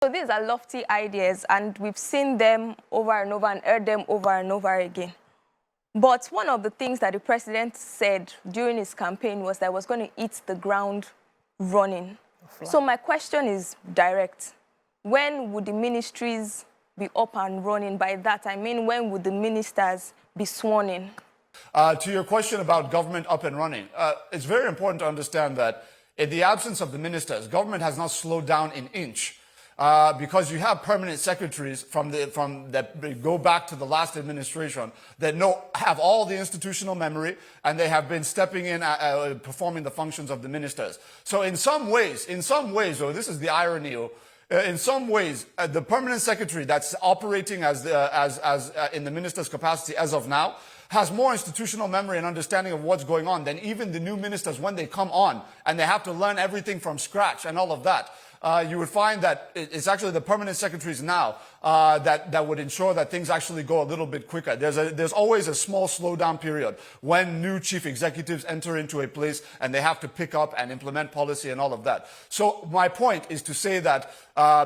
So these are lofty ideas, and we've seen them over and over and heard them over and over again. But one of the things that the president said during his campaign was that he was going to hit the ground running. So my question is direct. When would the ministries be up and running? By that, I mean, when would the ministers be sworn in? To your question about government up and running, it's very important to understand that in the absence of the ministers, government has not slowed down an inch. Because you have permanent secretaries that go back to the last administration that have all the institutional memory, and they have been stepping in, performing the functions of the ministers. So in some ways, or this is the irony, in some ways, the permanent secretary that's operating as in the minister's capacity as of now has more institutional memory and understanding of what's going on than even the new ministers when they come on and they have to learn everything from scratch and all of that. You would find that it's actually the permanent secretaries now that would ensure that things actually go a little bit quicker. There's always a small slowdown period when new chief executives enter into a place and they have to pick up and implement policy and all of that. So my point is to say that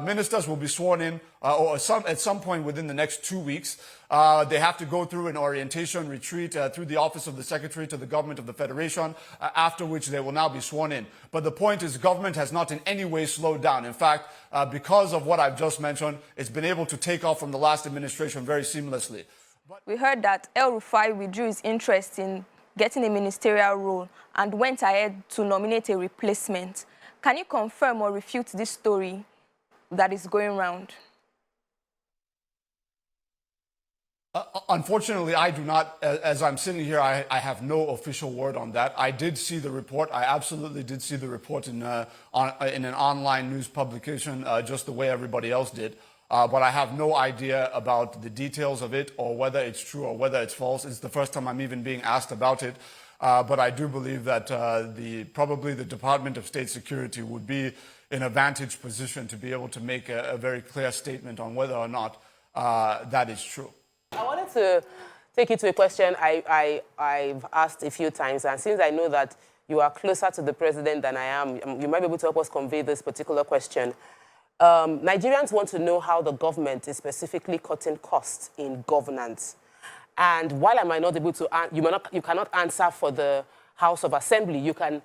ministers will be sworn in at some point within the next 2 weeks. They have to go through an orientation retreat through the office of the secretary to the government of the federation, after which they will now be sworn in. But the point is government has not in any way slowed down. In fact, because of what I've just mentioned, it's been able to take off from the last administration very seamlessly. We heard that El-Rufai withdrew his interest in getting a ministerial role and went ahead to nominate a replacement. Can you confirm or refute this story that is going around? Unfortunately, I do not. As I'm sitting here, I have no official word on that. I did see the report. I absolutely did see the report in an online news publication, just the way everybody else did. But I have no idea about the details of it or whether it's true or whether it's false. It's the first time I'm even being asked about it. But I do believe that probably the Department of State Security would be in a vantage position to be able to make a very clear statement on whether or not that is true. I wanted to take you to a question I've asked a few times, and since I know that you are closer to the president than I am, you might be able to help us convey this particular question. Nigerians want to know how the government is specifically cutting costs in governance. And while I might not be able to, you cannot answer for the House of Assembly, you can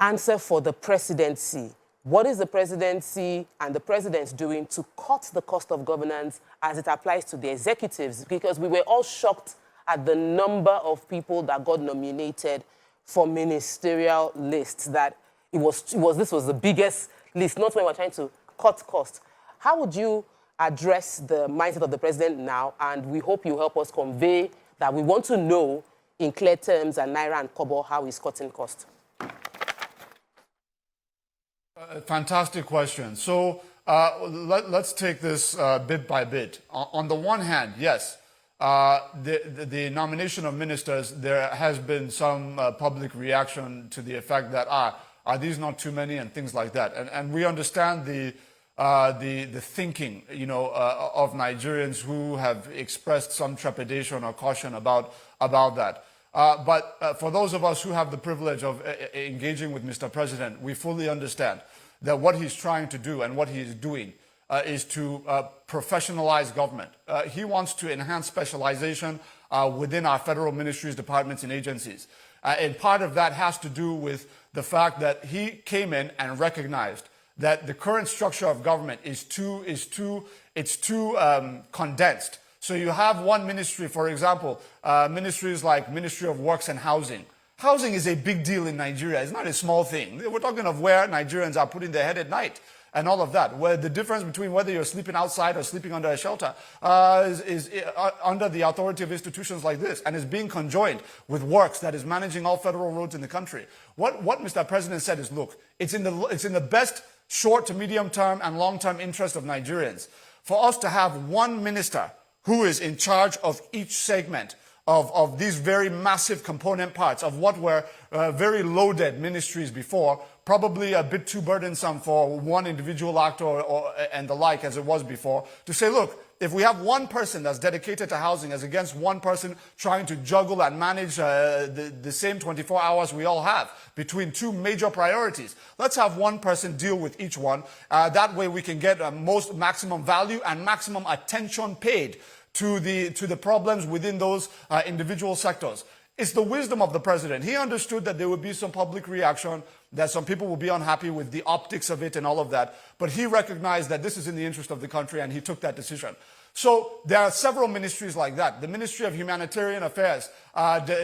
answer for the presidency. What is the presidency and the president doing to cut the cost of governance as it applies to the executives? Because we were all shocked at the number of people that got nominated for ministerial lists, that this was the biggest list, not when we're trying to cut costs. How would you address the mindset of the president now? And we hope you help us convey that we want to know in clear terms and naira and kobo how he's cutting costs. Fantastic question. So let's take this bit by bit. On the one hand, yes, the nomination of ministers, there has been some public reaction to the effect that, are these not too many and things like that. And we understand the thinking, of Nigerians who have expressed some trepidation or caution about that. But for those of us who have the privilege of engaging with Mr. President, we fully understand that what he's trying to do and what he is doing is to professionalize government. He wants to enhance specialization within our federal ministries, departments, and agencies. And part of that has to do with the fact that he came in and recognized that the current structure of government is too condensed. So you have one ministry, for example, ministries like Ministry of Works and Housing. Housing is a big deal in Nigeria. It's not a small thing. We're talking of where Nigerians are putting their head at night and all of that, where the difference between whether you're sleeping outside or sleeping under a shelter is under the authority of institutions like this, and is being conjoined with Works that is managing all federal roads in the country. What Mr. President said is, look, it's in the best short to medium term and long term interest of Nigerians for us to have one minister who is in charge of each segment of these very massive component parts of what were very loaded ministries before, probably a bit too burdensome for one individual actor and the like as it was before, to say, look, if we have one person that's dedicated to housing as against one person trying to juggle and manage the same 24 hours we all have between two major priorities, let's have one person deal with each one. That way we can get maximum value and maximum attention paid to the problems within those individual sectors. It's the wisdom of the president. He understood that there would be some public reaction, that some people will be unhappy with the optics of it and all of that. But he recognized that this is in the interest of the country, and he took that decision. So there are several ministries like that. The Ministry of Humanitarian Affairs,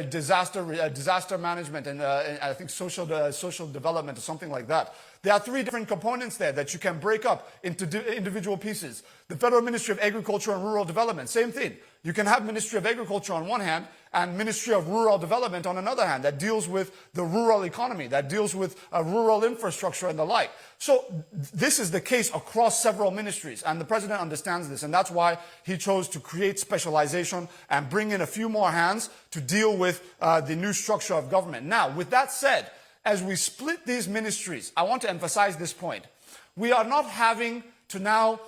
disaster management, and I think social development or something like that. There are three different components there that you can break up into individual pieces. The Federal Ministry of Agriculture and Rural Development, same thing. You can have Ministry of Agriculture on one hand and Ministry of Rural Development on another hand, that deals with the rural economy, that deals with rural infrastructure and the like. So this is the case across several ministries, and the president understands this, and that's why he chose to create specialization and bring in a few more hands to deal with the new structure of government. Now, with that said, as we split these ministries, I want to emphasize this point. We are not having to now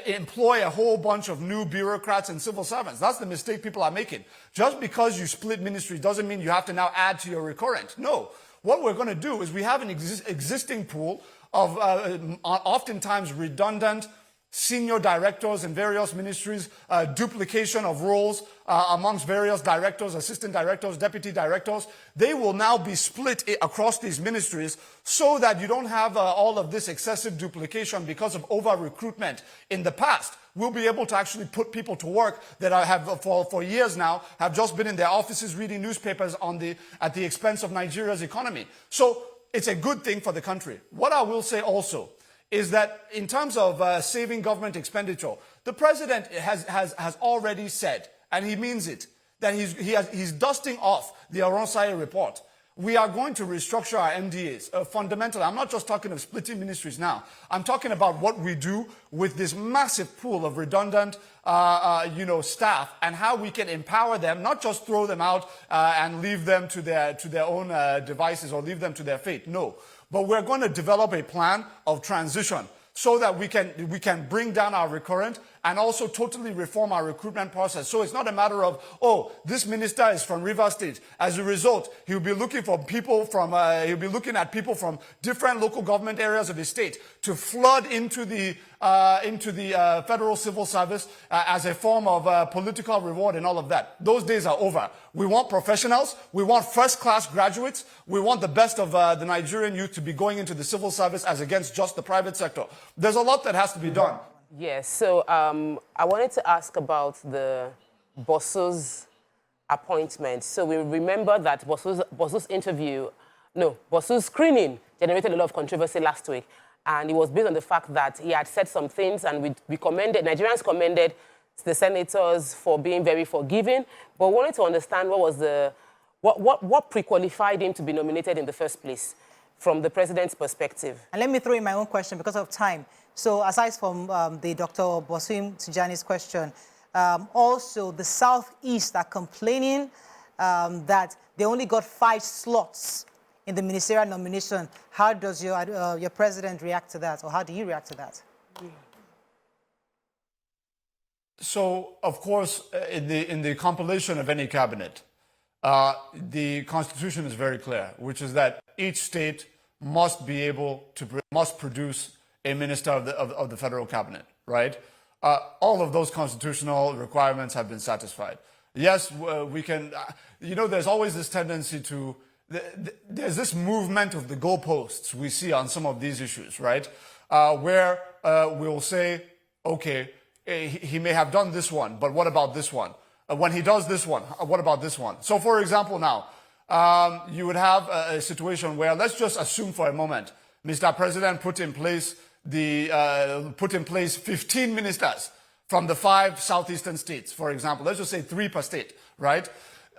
employ a whole bunch of new bureaucrats and civil servants. That's the mistake people are making. Just because you split ministry doesn't mean you have to now add to your recurrent. No. What we're going to do is we have an existing pool of oftentimes redundant senior directors in various ministries, duplication of roles amongst various directors, assistant directors, deputy directors. They will now be split across these ministries so that you don't have all of this excessive duplication because of over-recruitment in the past. We'll be able to actually put people to work that have for years now have just been in their offices reading newspapers at the expense of Nigeria's economy. So it's a good thing for the country. What I will say also is that in terms of saving government expenditure, the president has already said, and he means it, that he's dusting off the Aronsai report. We are going to restructure our MDAs fundamentally. I'm not just talking of splitting ministries now. I'm talking about what we do with this massive pool of redundant staff, and how we can empower them, not just throw them out and leave them to their own devices or leave them to their fate. No. But we're going to develop a plan of transition so that we can bring down our recurrent and also totally reform our recruitment process. So it's not a matter of, oh, this minister is from Rivers State. As a result, he'll be looking for people from, he'll be looking at people from different local government areas of the state to flood into the federal civil service as a form of political reward and all of that. Those days are over. We want professionals. We want first-class graduates. We want the best of the Nigerian youth to be going into the civil service as against just the private sector. There's a lot that has to be done. Yes, so I wanted to ask about the Bosu's appointment. So we remember that Bosu's screening generated a lot of controversy last week. And it was based on the fact that he had said some things, and Nigerians commended the senators for being very forgiving. But we wanted to understand what pre-qualified him to be nominated in the first place from the president's perspective. And let me throw in my own question because of time. So aside from the Dr. Bosu Tijani's question, also the Southeast are complaining that they only got 5 slots in the ministerial nomination. How does your president react to that, or how do you react to that? So, of course, in the compilation of any cabinet, the Constitution is very clear, which is that each state must be able to produce a minister of the federal cabinet, right? All of those constitutional requirements have been satisfied. Yes, we can, there's always this tendency to, there's this movement of the goalposts we see on some of these issues, right? Where we'll say, okay, he may have done this one, but what about this one? When he does this one, what about this one? So, for example, now, you would have a situation where, let's just assume for a moment, Mr. President put in place 15 ministers from the 5 southeastern states, for example. Let's just say 3 per state, right?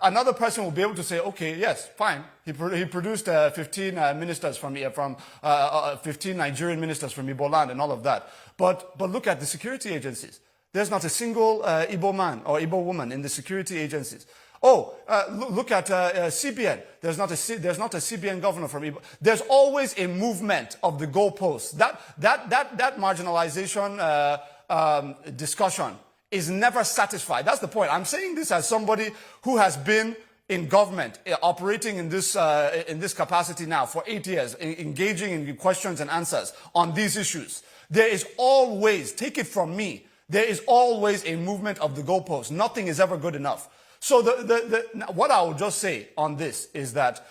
Another person will be able to say, okay, yes, fine. He produced 15 ministers from 15 Nigerian ministers from Igbo land and all of that. But look at the security agencies. There's not a single Igbo man or Igbo woman in the security agencies. Look at CBN. There's not a CBN governor from Igbo. There's always a movement of the goalposts. That marginalization discussion is never satisfied. That's the point. I'm saying this as somebody who has been in government, operating in this capacity now for 8 years, engaging in questions and answers on these issues. There is always, take it from me, there is always a movement of the goalposts. Nothing is ever good enough. So what I will just say on this is that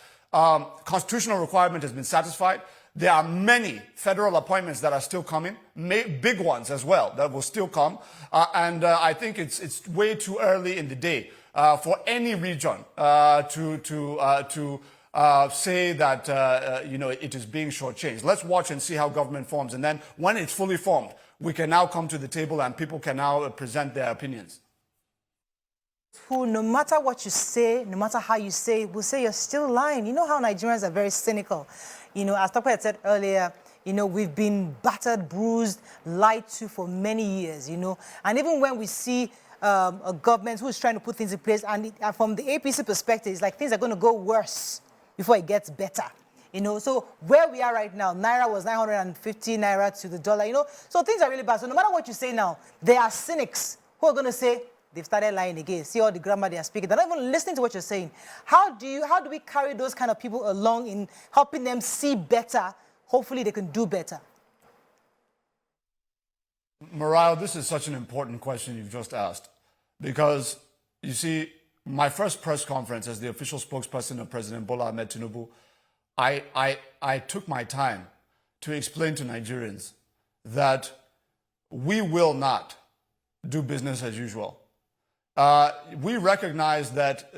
constitutional requirement has been satisfied. There are many federal appointments that are still coming, big ones as well that will still come. And I think it's way too early in the day for any region to say that it is being shortchanged. Let's watch and see how government forms, and then when it's fully formed, we can now come to the table and people can now present their opinions. Who, no matter what you say, no matter how you say it, will say you're still lying. You know how Nigerians are very cynical. As Dr. had said earlier, we've been battered, bruised, lied to for many years, And even when we see a government who is trying to put things in place, and from the APC perspective, it's like things are going to go worse before it gets better. So where we are right now, Naira was 950 Naira to the dollar, So things are really bad. So no matter what you say now, there are cynics who are going to say, they've started lying again. See all the grammar they are speaking. They're not even listening to what you're saying. How do we carry those kind of people along in helping them see better? Hopefully they can do better. Mariah, this is such an important question you've just asked. Because, you see, my first press conference as the official spokesperson of President Bola Ahmed Tinubu, I took my time to explain to Nigerians that we will not do business as usual. We recognize that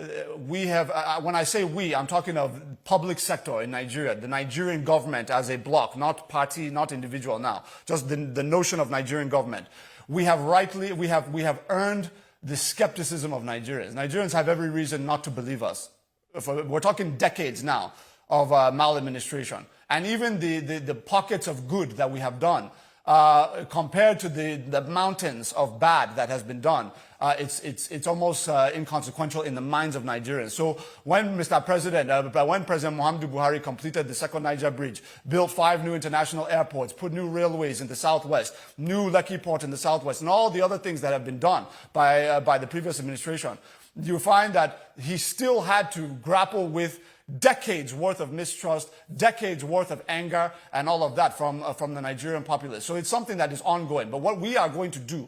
we have, when I say we, I'm talking of public sector in Nigeria, the Nigerian government as a bloc, not party, not individual now, just the notion of Nigerian government. We have earned the skepticism of Nigerians. Nigerians have every reason not to believe us. We're talking decades now of maladministration. And even the pockets of good that we have done, compared to the mountains of bad that has been done, it's almost inconsequential in the minds of Nigerians. So when President Muhammadu Buhari completed the second Niger Bridge, built 5 new international airports, put new railways in the southwest, new Lekki Port in the southwest, and all the other things that have been done by the previous administration, you find that he still had to grapple with decades worth of mistrust, decades worth of anger, and all of that from the Nigerian populace. So it's something that is ongoing. But what we are going to do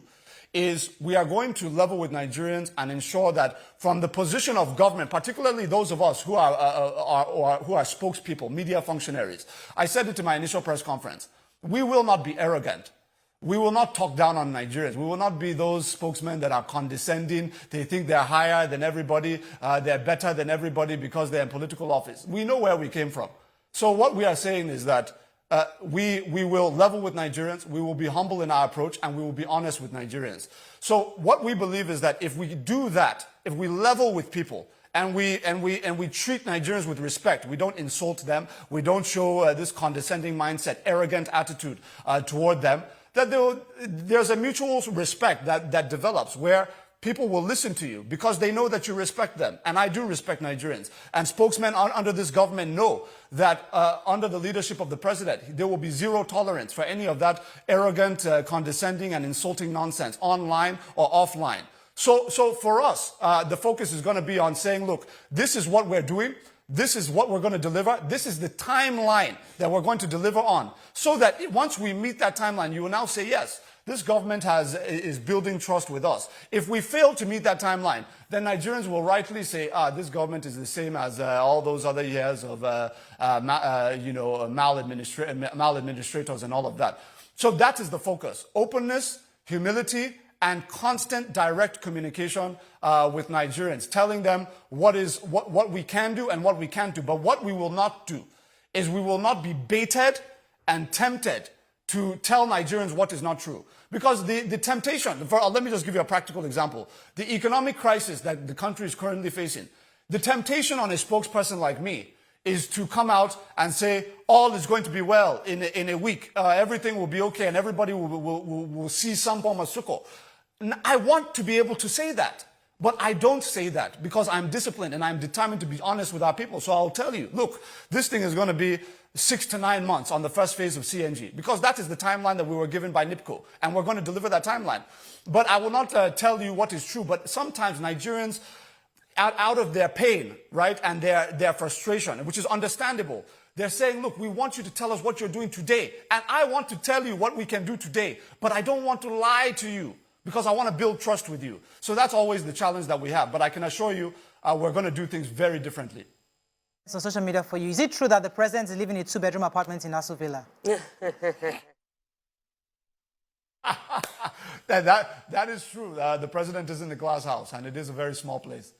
is we are going to level with Nigerians and ensure that from the position of government, particularly those of us who are spokespeople, media functionaries, I said it in my initial press conference, we will not be arrogant. We will not talk down on Nigerians. We will not be those spokesmen that are condescending. They think they're higher than everybody. They're better than everybody because they're in political office. We know where we came from. So what we are saying is that we will level with Nigerians. We will be humble in our approach, and we will be honest with Nigerians. So what we believe is that if we do that, if we level with people, and we treat Nigerians with respect, we don't insult them, we don't show this condescending mindset, arrogant attitude toward them, that there's a mutual respect that develops where people will listen to you because they know that you respect them. And I do respect Nigerians. And spokesmen under this government know that under the leadership of the president, there will be zero tolerance for any of that arrogant, condescending and insulting nonsense, online or offline. So for us, the focus is going to be on saying, look, this is what we're doing. This is what we're going to deliver. This is the timeline that we're going to deliver on. So that once we meet that timeline, you will now say, yes, this government is building trust with us. If we fail to meet that timeline, then Nigerians will rightly say, this government is the same as all those other years of maladministrators and all of that. So that is the focus. Openness, humility, and constant direct communication with Nigerians, telling them what we can do and what we can't do. But what we will not do is we will not be baited and tempted to tell Nigerians what is not true. Because the temptation, let me just give you a practical example. The economic crisis that the country is currently facing, the temptation on a spokesperson like me is to come out and say, all is going to be well in a week. Everything will be okay and everybody will see some form of succor. I want to be able to say that. But I don't say that because I'm disciplined and I'm determined to be honest with our people. So I'll tell you, look, this thing is going to be 6 to 9 months on the first phase of CNG because that is the timeline that we were given by NIPCO, and we're going to deliver that timeline. But I will not tell you what is true, but sometimes Nigerians, out of their pain, right, and their frustration, which is understandable, they're saying, look, we want you to tell us what you're doing today. And I want to tell you what we can do today, but I don't want to lie to you because I want to build trust with you. So that's always the challenge that we have. But I can assure you, we're going to do things very differently. So social media for you. Is it true that the president is living in a 2-bedroom apartment in Aso Villa? That is true. The president is in the glass house, and it is a very small place.